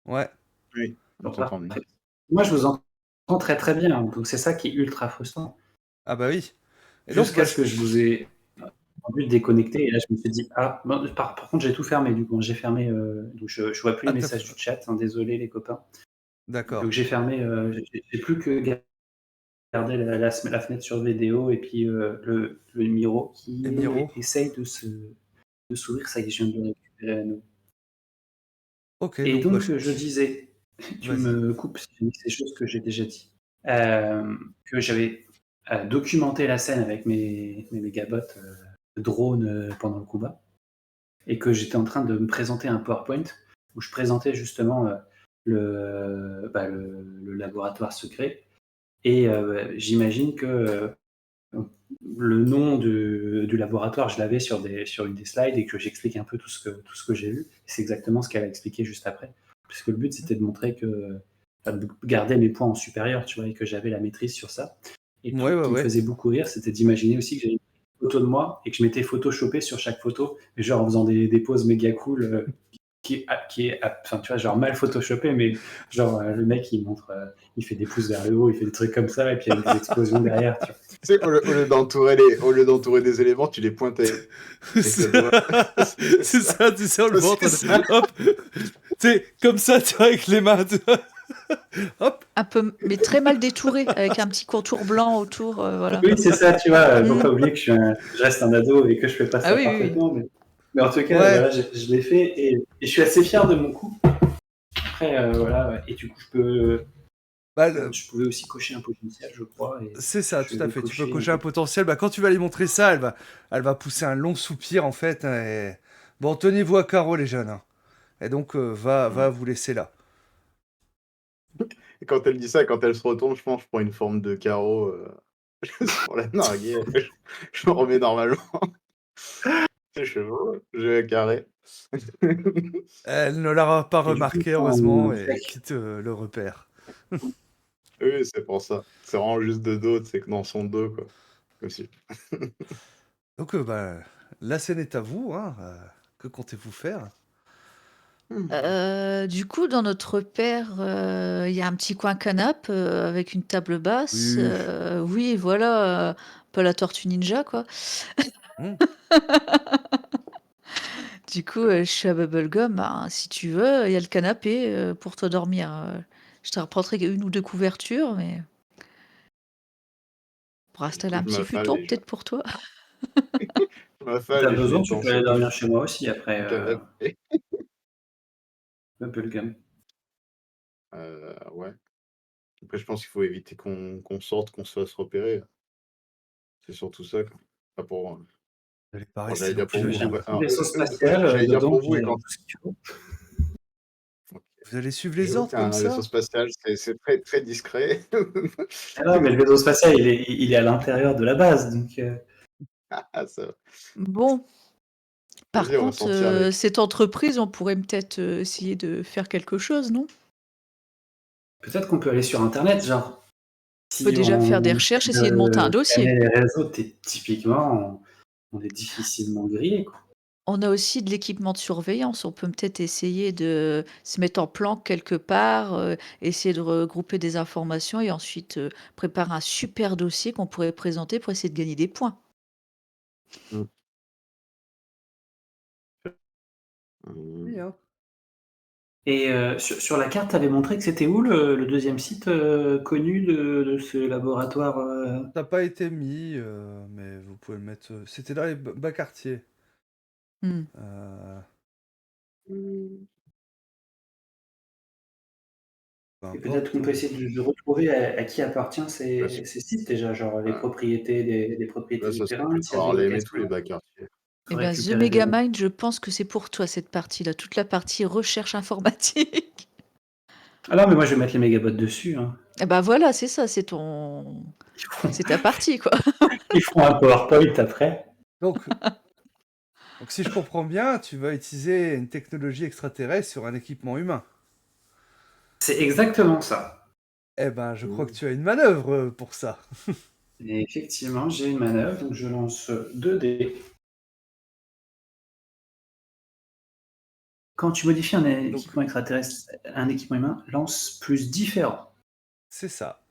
Ouais. Oui, on Bon, t'entend mieux. parfait. Moi, je vous entends très très bien, donc c'est ça qui est ultra frustrant. Ah bah oui. Et donc, Jusqu'à ce que je vous ai entendu déconnecter, et là, je me suis dit, ah, bon, par contre, j'ai tout fermé, du coup, j'ai fermé, donc je vois plus ah, les messages du chat, hein, désolé les copains. Donc d'accord. j'ai fermé, j'ai plus que gardé la fenêtre sur vidéo et puis le Miro Et qui Miro? essaye de s'ouvrir, ça y est, je viens de le récupérer à nous. Ok, Et donc bah, donc, je disais, tu vas-y. me coupes si c'est des choses que j'ai déjà dit, que j'avais documenté la scène avec mes mégabots drones pendant le combat, et que j'étais en train de me présenter un PowerPoint où je présentais justement le laboratoire secret. Et j'imagine que le nom du laboratoire, je l'avais sur une des slides, et que j'explique un peu tout ce que j'ai vu. C'est exactement ce qu'elle a expliqué juste après. Puisque le but, c'était de montrer que, enfin, de garder mes points en supérieur, tu vois, et que j'avais la maîtrise sur ça. Et le Ouais, truc ouais, qui me ouais. faisait beaucoup rire, c'était d'imaginer aussi que j'avais une photo de moi et que je m'étais photoshopé sur chaque photo, mais genre en faisant des poses méga cool, enfin, tu vois, genre mal photoshopé, mais genre le mec il fait des pouces vers le haut, il fait des trucs comme ça, et puis avec des explosions derrière, tu vois. Tu sais, au lieu d'entourer des éléments, tu les pointes avec le doigt. C'est ça, tu sais, on le voit en train C'est ça. de... Hop. Tu sais, comme ça, tu vois, avec les mains. Hop. Un peu, mais très mal détouré, avec un petit contour blanc autour, voilà. Oui, c'est ça, tu vois. Faut Mm. pas oublier que je reste un ado et que je fais pas ça Ah oui, oui, oui. parfaitement. Mais en tout cas, Ouais. voilà, je l'ai fait, et je suis assez fier de mon coup. Après, voilà, ouais. Et du coup, Bah, je pouvais aussi cocher un potentiel, je crois. Et c'est ça, je tout à vais fait. Tu peux cocher cocher un potentiel. Bah, quand tu vas lui montrer ça, elle va pousser un long soupir, en fait. Et... Bon, tenez-vous à carreau, les jeunes. Hein. Et donc, va vous laisser là. Et quand elle dit ça, quand elle se retourne, je pense que je prends une forme de carreau pour la narguer. Je me remets normalement. C'est chevaux, je vais carré. Elle ne l'aura pas Et du coup, remarqué, quand heureusement, on et fait- quitte le repère. Oui, c'est pour ça. C'est vraiment juste de dos, c'est que dans son dos, quoi. Aussi. Donc, bah, la scène est à vous. Hein. Que comptez-vous faire? Du coup, dans notre repère, il y a un petit coin canapé avec une table basse. Oui. Oui, voilà, un peu la tortue ninja, quoi. Hmm. Du coup, je suis à Bubblegum. Ben, si tu veux, il y a le canapé pour te dormir. Je te reprendrai une ou deux couvertures, mais pour Du installer coup, un je petit m'affale futon, et peut-être pour toi. Si t'as je besoin, tu l'étends peux sur aller le dormir chez moi aussi après canapé. Bubblegum. Ouais. Après, je pense qu'il faut éviter qu'on sorte, qu'on se fasse repérer. C'est surtout ça, quoi. Pas pour... Elle est pas Bon, restée j'allais non dire pour plus. vous. J'ai un Hein. petit vaisseau spatial J'allais dire dedans, pour vous, et j'ai quand tout ce qu'il faut. Vous allez suivre les j'avoue ordres comme qu'un vaisseau ça? spatial, c'est très, très discret. Ah non, mais le vaisseau spatial, il est à l'intérieur de la base, donc Ah, ça va. Bon, par Vas-y, on va contre, sortir avec. cette entreprise, on pourrait peut-être essayer de faire quelque chose, non? peut-être qu'on peut aller sur Internet, genre. On peut Si déjà faire des on recherches, essayer de monter un scanner dossier. les réseaux, typiquement, on est difficilement grillé, quoi. On a aussi de l'équipement de surveillance. On peut peut-être essayer de se mettre en planque quelque part, essayer de regrouper des informations et ensuite préparer un super dossier qu'on pourrait présenter pour essayer de gagner des points. Mm. Oui, hein. Et sur la carte, tu avais montré que c'était où le deuxième site connu de ce laboratoire Ça n'a pas été mis, mais vous pouvez le mettre. C'était dans les bas quartiers. Hmm. Peu Et peut-être qu'on importe. peut essayer de retrouver à qui appartient Là, ces sites déjà, genre les là, propriétés des propriétés du ça serait terrain, s'il plutôt y a des Harlem et tous les locations. bas quartiers. Eh Faut ben, The récupérer des... Megamind, je pense que c'est pour toi cette partie-là, toute la partie recherche informatique. Ah non, mais moi je vais mettre les mégabots dessus. Hein. Eh ben voilà, c'est ça, c'est ton, c'est ta partie quoi. Ils feront un PowerPoint après. Donc, si je comprends bien, tu vas utiliser une technologie extraterrestre sur un équipement humain. C'est exactement ça. Eh ben, je crois que tu as une manœuvre pour ça. Et effectivement, j'ai une manœuvre, donc je lance 2 dés. Quand tu modifies un équipement extraterrestre, un équipement humain lance plus différent. C'est ça.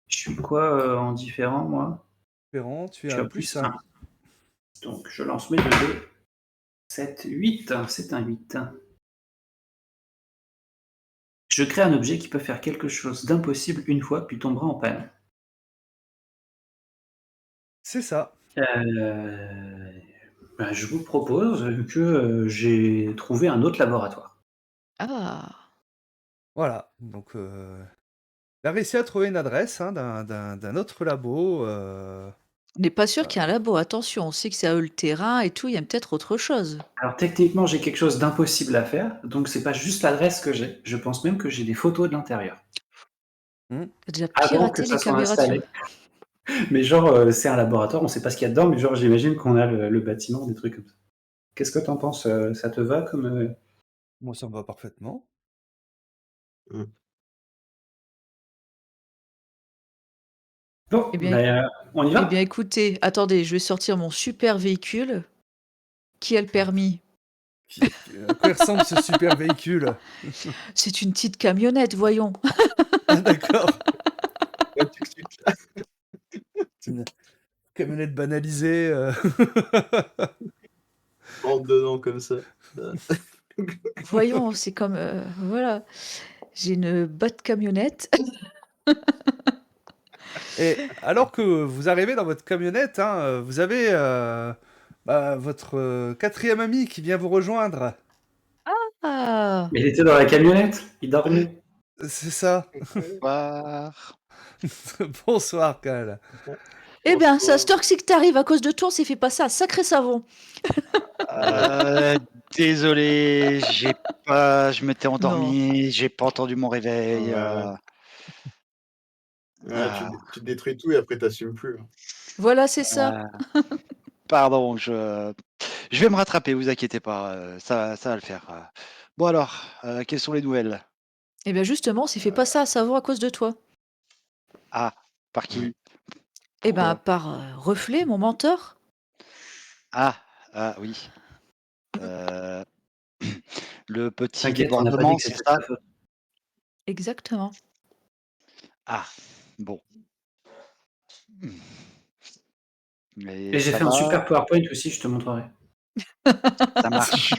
Je suis quoi en différent, moi? Espérant, tu Je as suis un à plus +1. 1. Donc je lance mes 2 dés. 7, 8, c'est un 8. Je crée un objet qui peut faire quelque chose d'impossible une fois, puis tombera en panne. C'est ça. Ben, je vous propose que j'ai trouvé un autre laboratoire. Ah, Voilà. Donc, Il a réussi à trouver une adresse hein, d'un autre labo. On n'est pas sûr qu'il y ait un labo, attention, on sait que c'est à eux le terrain et tout, il y a peut-être autre chose. Alors techniquement, j'ai quelque chose d'impossible à faire, donc c'est pas juste l'adresse que j'ai. Je pense même que j'ai des photos de l'intérieur. hmm. T'as déjà Avant que piraté ça les soit caméras de... installé. Mais genre, c'est un laboratoire, on sait pas ce qu'il y a dedans, mais genre, j'imagine qu'on a le bâtiment, des trucs comme ça. Qu'est-ce que t'en penses? Ça te va comme... Moi, ça me va parfaitement. Mmh. Bon, Eh bien, ben, on y eh bien va? écoutez, attendez, je vais sortir mon super véhicule. Qui a le permis? À quoi il ressemble ce super véhicule? C'est une petite camionnette, voyons. Ah, d'accord. Ouais, tuk-tuk. Une camionnette banalisée. Rentre dedans comme ça. Voyons, c'est comme... voilà, j'ai une botte camionnette. Et alors que vous arrivez dans votre camionnette, hein, vous avez votre quatrième ami qui vient vous rejoindre. Ah, Mais il était dans la camionnette, il dormait. C'est ça. Bonsoir. Bonsoir, Cal. eh bien, ça, Bonsoir. cette heure que c'est que t'arrives à cause de toi, on s'est fait passer un sacré savon. Euh, Désolé, je m'étais Non. endormi, j'ai pas entendu mon réveil. Ouais. Ouais, tu, Ah, tu détruis tout et après t'assumes plus. Voilà, c'est ça. pardon, je vais me rattraper, vous inquiétez pas, ça va le faire. Bon alors, quelles sont les nouvelles? Eh bien, justement, on s'est fait passer un savon à cause de toi. Ah, par qui? Eh ben, Pourquoi? par Reflet, mon mentor. Ah oui. Le petit T'inquiète, on n'a pas dit débordement, que c'est c'était de ça? ta faute. Exactement. Ah, bon. Mais Et j'ai ça fait un va, super PowerPoint aussi, je te montrerai. ça marche.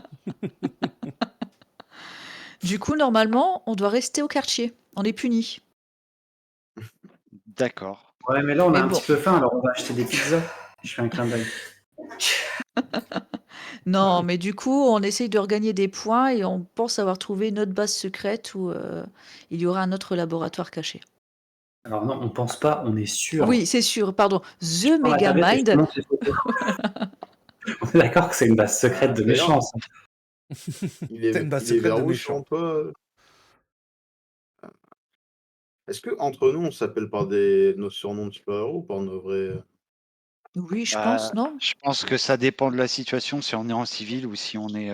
Du coup, normalement, on doit rester au quartier. On est puni. D'accord. Ouais, mais là, on a Mais un bon. petit peu faim, alors on va acheter des pizzas. Je fais un clin d'œil. Non, mais du coup, on essaye de regagner des points et on pense avoir trouvé une autre base secrète où il y aura un autre laboratoire caché. Alors non, on pense pas, on est sûr. Oui, c'est sûr, pardon. Je The prends ma tablette et je te Megamind. montre les photos. On est d'accord que c'est une base secrète de D'ailleurs, méchants, ça. T'as une base il est secrète vers de où méchants. selon toi? Est-ce que entre nous on s'appelle par nos surnoms de super-héros ou par nos vrais? Oui, je Bah, pense, non? je pense que ça dépend de la situation, si on est en civil ou si on est,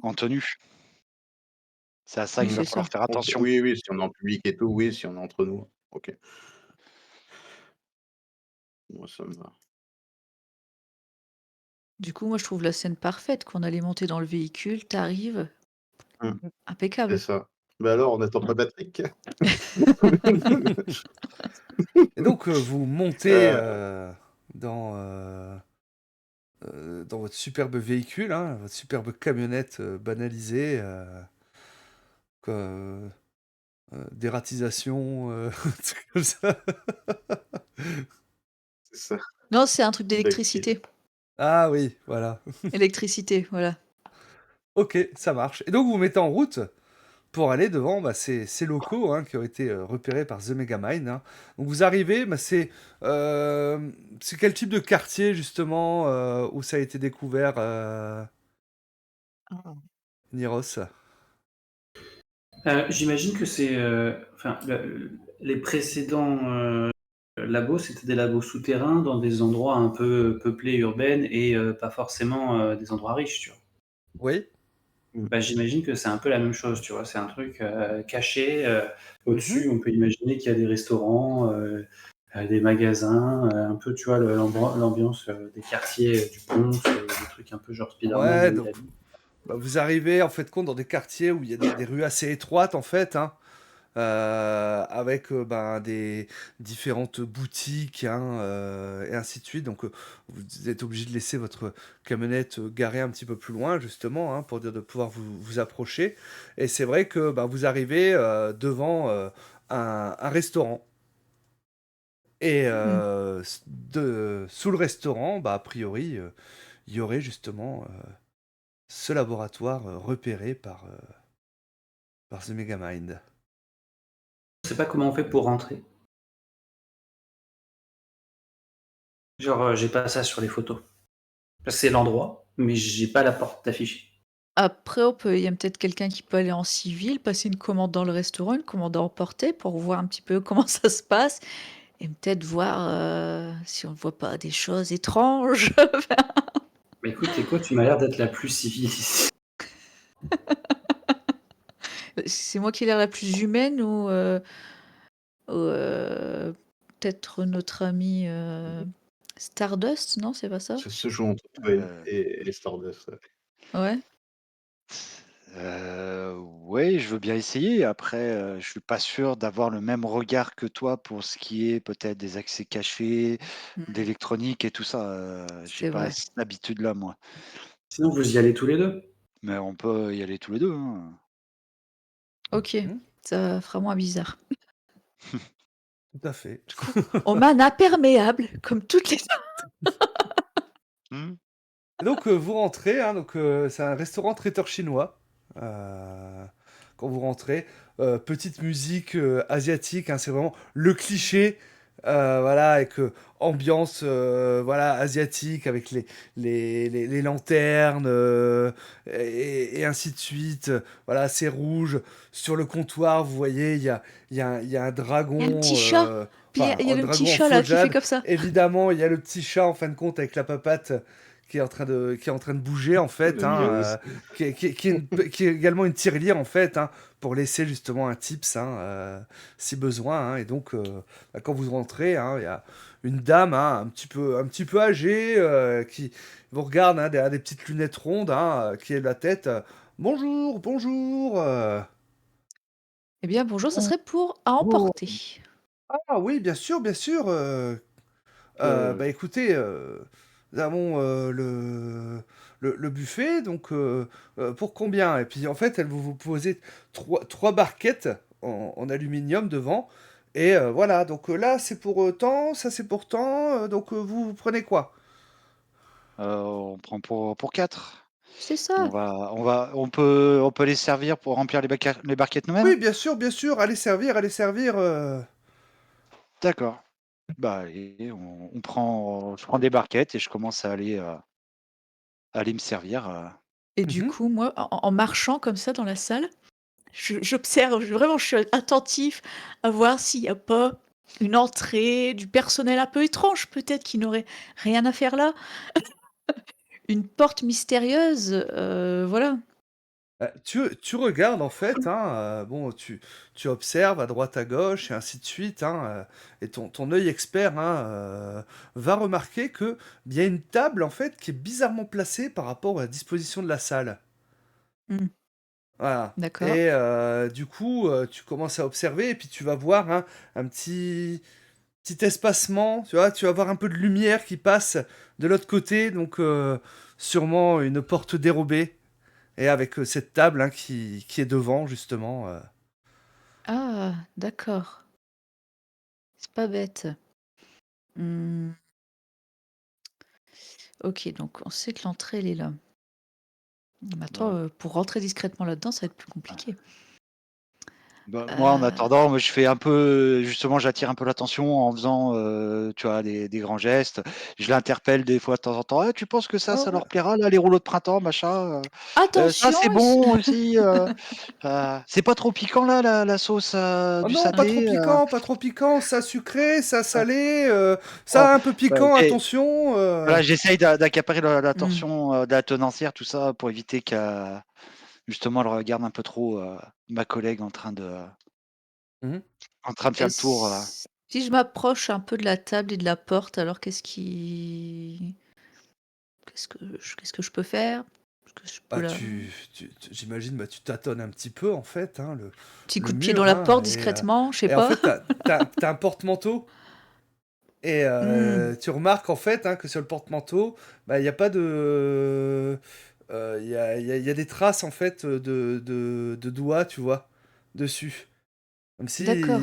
en tenue. C'est à ça Oui, qu'il va c'est falloir ça. faire Ok, attention. oui, oui, si on est en public et tout, oui, si on est entre nous. Ok, moi ça me va. Du coup, moi, je trouve la scène parfaite qu'on allait monter dans le véhicule, t'arrives, Hum, c'est impeccable. ça. Mais alors, on n'attend pas Patrick? Et donc, vous montez dans, dans votre superbe véhicule, hein, votre superbe camionnette banalisée, quoi, dératisation, trucs comme ça. C'est ça. Non, c'est un truc D'actif. d'électricité. Ah oui, voilà. Électricité, voilà. Ok, ça marche. Et donc, vous vous mettez en route pour aller devant ces locaux hein, qui ont été repérés par The Megamind. Hein. Donc, vous arrivez, c'est quel type de quartier, justement, où ça a été découvert, Niros? J'imagine que c'est... enfin, les précédents labos, c'était des labos souterrains dans des endroits un peu peuplés, urbaines, et pas forcément des endroits riches, tu vois. Oui. Bah, j'imagine que c'est un peu la même chose, tu vois. C'est un truc caché. Mhm. Au-dessus, on peut imaginer qu'il y a des restaurants, des magasins, un peu, tu vois, l'ambiance des quartiers du Bronx, des trucs un peu genre Spider-Man, Ouais, là où il donc habite. vous arrivez en fait compte dans des quartiers où il y a des rues assez étroites en fait, hein, avec des différentes boutiques hein, et ainsi de suite. Donc vous êtes obligé de laisser votre camionnette garée un petit peu plus loin justement hein, pour dire de pouvoir vous approcher. Et c'est vrai que vous arrivez devant un restaurant. Et Hmm. sous le restaurant, a priori, il y aurait justement ce laboratoire repéré par The Megamind. sais pas comment on fait pour rentrer. Genre, j'ai pas ça sur les photos. C'est l'endroit, mais j'ai pas la porte affichée. Après, il y a peut-être quelqu'un qui peut aller en civil, passer une commande dans le restaurant, une commande à emporter pour voir un petit peu comment ça se passe et peut-être voir si on ne voit pas des choses étranges. Bah écoute, Echo, tu m'as l'air d'être la plus civilisée. C'est moi qui ai l'air la plus humaine ou peut-être notre ami Stardust, non, c'est pas ça? Ça se joue entre toi Euh, et Stardust. Ouais. Ouais. ouais, je veux bien essayer. Après, je suis pas sûr d'avoir le même regard que toi pour ce qui est peut-être des accès cachés, Mm, d'électronique et tout ça. J'ai c'est pas vrai. cette habitude-là, moi. Sinon, vous y allez tous les deux. Mais on peut y aller tous les deux, hein. Ok, Hmm, ça fera moins bizarre. tout à fait. Du coup, on met un imperméable, comme toutes les... Hmm. Et donc vous rentrez, hein, donc c'est un restaurant traiteur chinois. Euh, Quand vous rentrez, petite musique asiatique, hein, c'est vraiment le cliché, voilà, avec ambiance, voilà, asiatique, avec les lanternes et ainsi de suite. Voilà, c'est rouge. Sur le comptoir, vous voyez, il y a un Il y a le petit dragon. chat. Puis Enfin, il y a un le petit dragon en chat là faux qui fait jade. comme ça. Évidemment, il y a le petit chat en fin de compte avec la papate qui est en train de bouger en fait, Le hein, mien aussi. qui est également une tirelire en fait, hein, pour laisser justement un tips, hein, si besoin, hein. Et donc bah, quand vous rentrez, hein, il y a une dame, hein, un petit peu âgée, qui vous regarde, hein, derrière des petites lunettes rondes, hein, qui est la tête. Bonjour, bonjour. Eh bien, bonjour, ça serait pour à emporter. Ah oui, bien sûr, bien sûr. Euh, Bah écoutez, nous avons le buffet, donc pour combien? Et puis en fait, elle vous posez trois barquettes en aluminium devant. Et voilà, donc là c'est pour tant, ça c'est pour tant, donc vous prenez quoi? On prend pour 4. C'est ça. On peut les servir pour remplir les barquettes nous-mêmes? Oui, bien sûr, allez servir, allez servir. D'accord. Bah, allez, je prends des barquettes et je commence à aller me servir. Et du Mhm. coup, moi, en marchant comme ça dans la salle, j'observe, vraiment, je suis attentif à voir s'il n'y a pas une entrée du personnel un peu étrange, peut-être, qui n'aurait rien à faire là. Une porte mystérieuse, voilà. Tu regardes en fait, hein, bon, tu observes à droite à gauche et ainsi de suite, hein, et ton œil expert, hein, va remarquer que il y a une table en fait qui est bizarrement placée par rapport à la disposition de la salle. Mmh, Voilà. d'accord. Et du coup, tu commences à observer et puis tu vas voir, hein, un petit espacement, tu vois, tu vas voir un peu de lumière qui passe de l'autre côté, donc sûrement une porte dérobée. Et avec cette table, hein, qui est devant, justement. Ah, d'accord. C'est pas bête. Mmh, OK, donc on sait que l'entrée, elle est là. Maintenant, Bah, pour rentrer discrètement là-dedans, ça va être plus compliqué. moi, en Heu, attendant, moi, je fais un peu, justement, j'attire un peu l'attention en faisant, tu vois, des grands gestes. Je l'interpelle des fois de temps en temps: «Ah, tu penses que ça Oh, leur plaira là, les rouleaux de printemps, machin, ça c'est attention, bon aussi, c'est pas trop piquant là, la sauce, oh du non, pas trop saté?» piquant, pas trop piquant, ça sucré, ça Ah, salé, oh, ça un peu bah, piquant, attention. voilà, j'essaye d'accaparer mmh, l'attention, de la tenancière, tout ça, pour éviter qu'elle justement, elle regarde un peu trop, ma collègue Mhm. en train de faire et le tour, si je m'approche un peu de la table et de la porte, alors qu'est-ce que je peux faire? Est-ce que je peux Bah, la j'imagine, bah, tu tâtonnes un petit peu, en fait, hein, petit le coup de pied dans mur, la hein, porte discrètement, je sais et en pas? fait, t'as un porte-manteau, et Mmh, tu remarques, en fait, hein, que sur le porte-manteau, bah, il n'y a pas de... il y a des traces, en fait, de doigts, tu vois, dessus. Comme s'il d'accord,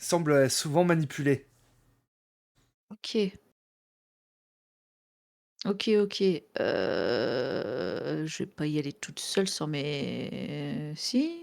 semble souvent manipulé. OK. OK, OK. Je vais pas y aller toute seule sans mes si?